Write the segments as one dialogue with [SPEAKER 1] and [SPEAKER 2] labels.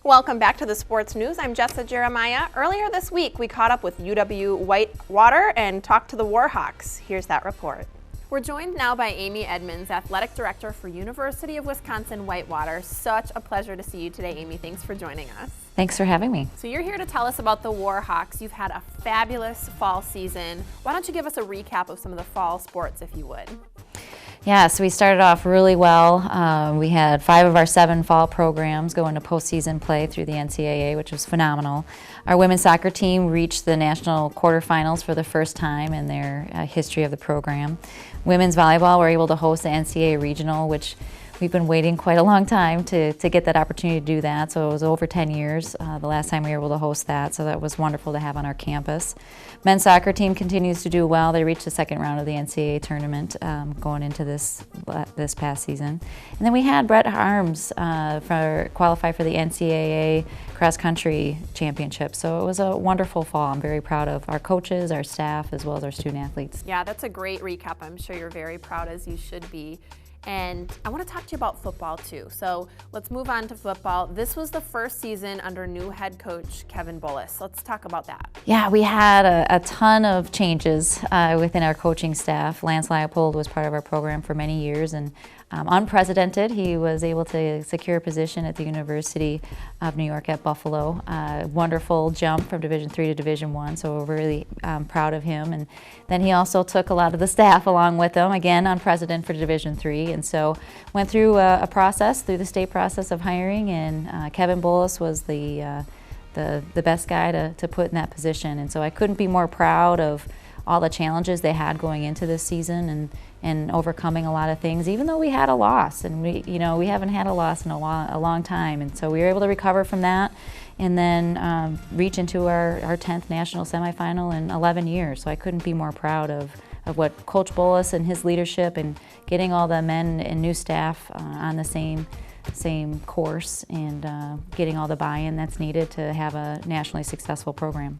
[SPEAKER 1] Welcome back to the Sports News. I'm Jessa Jeremiah. Earlier this week, we caught up with UW-Whitewater and talked to the Warhawks. Here's that report. We're joined now by Amy Edmonds, Athletic Director for University of Wisconsin-Whitewater. Such a pleasure to see you today, Amy. Thanks for joining us.
[SPEAKER 2] Thanks for having me.
[SPEAKER 1] So you're here to tell us about the Warhawks. You've had a fabulous fall season. Why don't you give us a recap of some of the fall sports, if you would?
[SPEAKER 2] Yeah, so we started off really well. We had 5 of our 7 fall programs go into postseason play through the NCAA, which was phenomenal. Our women's soccer team reached the national quarterfinals for the first time in their history of the program. Women's volleyball were able to host the NCAA regional, which we've been waiting quite a long time to get that opportunity to do that. So it was over 10 years the last time we were able to host that. So that was wonderful to have on our campus. Men's soccer team continues to do well. They reached the second round of the NCAA tournament going into this past season. And then we had Brett Harms qualify for the NCAA cross country championship. So it was a wonderful fall. I'm very proud of our coaches, our staff, as well as our student athletes.
[SPEAKER 1] Yeah, that's a great recap. I'm sure you're very proud, as you should be. And I want to talk to you about football too. So let's move on to football. This was the first season under new head coach Kevin Bullis. Let's talk about that.
[SPEAKER 2] Yeah, we had a ton of changes within our coaching staff. Lance Leopold was part of our program for many years, and unprecedented. He was able to secure a position at the University of New York at Buffalo. Wonderful jump from Division III to Division I, so we're really proud of him. And then he also took a lot of the staff along with him, again, unprecedented for Division III. And so went through a process, through the state process of hiring, and Kevin Bullis was the best guy to put in that position. And so I couldn't be more proud of all the challenges they had going into this season and overcoming a lot of things, even though we had a loss. And we haven't had a loss in a long time. And so we were able to recover from that and then reach into our 10th national semifinal in 11 years. So I couldn't be more proud of what Coach Bullis and his leadership and getting all the men and new staff on the same course and getting all the buy-in that's needed to have a nationally successful program.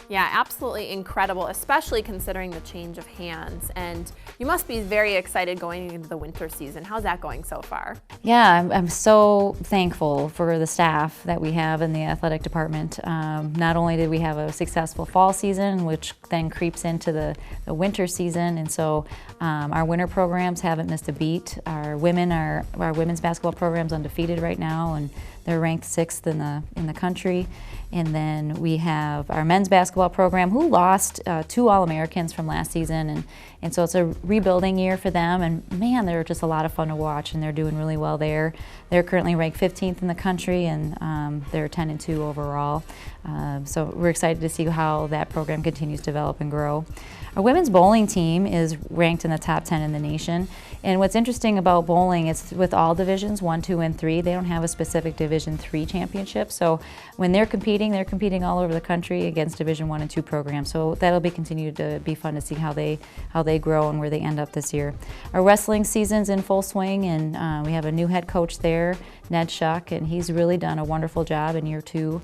[SPEAKER 1] Yeah, absolutely incredible, especially considering the change of hands. And you must be very excited going into the winter season. How's that going so far?
[SPEAKER 2] Yeah, I'm so thankful for the staff that we have in the athletic department. Not only did we have a successful fall season, which then creeps into the winter season, and so our winter programs haven't missed a beat. Our women's basketball program's undefeated right now, and they're ranked 6th in the country. And then we have our men's basketball program, who lost 2 All-Americans from last season, and so it's a rebuilding year for them. And man, they're just a lot of fun to watch, and they're doing really well there. They're currently ranked 15th in the country, and they're 10-2 overall. So we're excited to see how that program continues to develop and grow. Our women's bowling team is ranked in the top 10 in the nation. And what's interesting about bowling is with all divisions, 1, 2, and 3, they don't have a specific Division III championship. So when they're competing all over the country against Division I and 2 programs. So that'll continue to be fun to see how they grow and where they end up this year. Our wrestling season's in full swing, and we have a new head coach there, Ned Shuck, and he's really done a wonderful job in year 2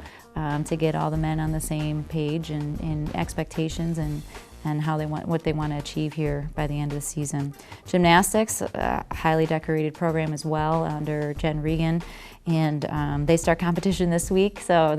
[SPEAKER 2] to get all the men on the same page and expectations and what they want to achieve here by the end of the season. Gymnastics, a highly decorated program as well under Jen Regan, and they start competition this weekend, so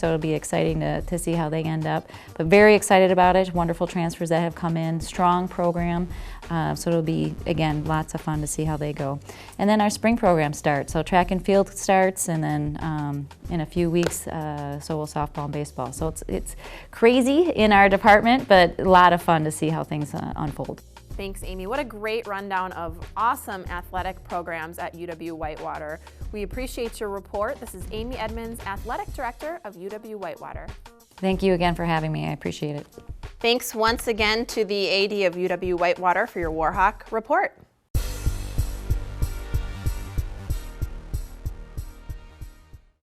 [SPEAKER 2] it'll be exciting to see how they end up. But very excited about it, wonderful transfers that have come in, strong program, so it'll be, again, lots of fun to see how they go. And then our spring program starts, so track and field starts, and then in a few weeks, so will softball and baseball. So it's crazy in our department, but a lot of fun to see how things unfold.
[SPEAKER 1] Thanks, Amy. What a great rundown of awesome athletic programs at UW-Whitewater. We appreciate your report. This is Amy Edmonds, Athletic Director of UW-Whitewater.
[SPEAKER 2] Thank you again for having me. I appreciate it.
[SPEAKER 1] Thanks once again to the AD of UW-Whitewater for your Warhawk report.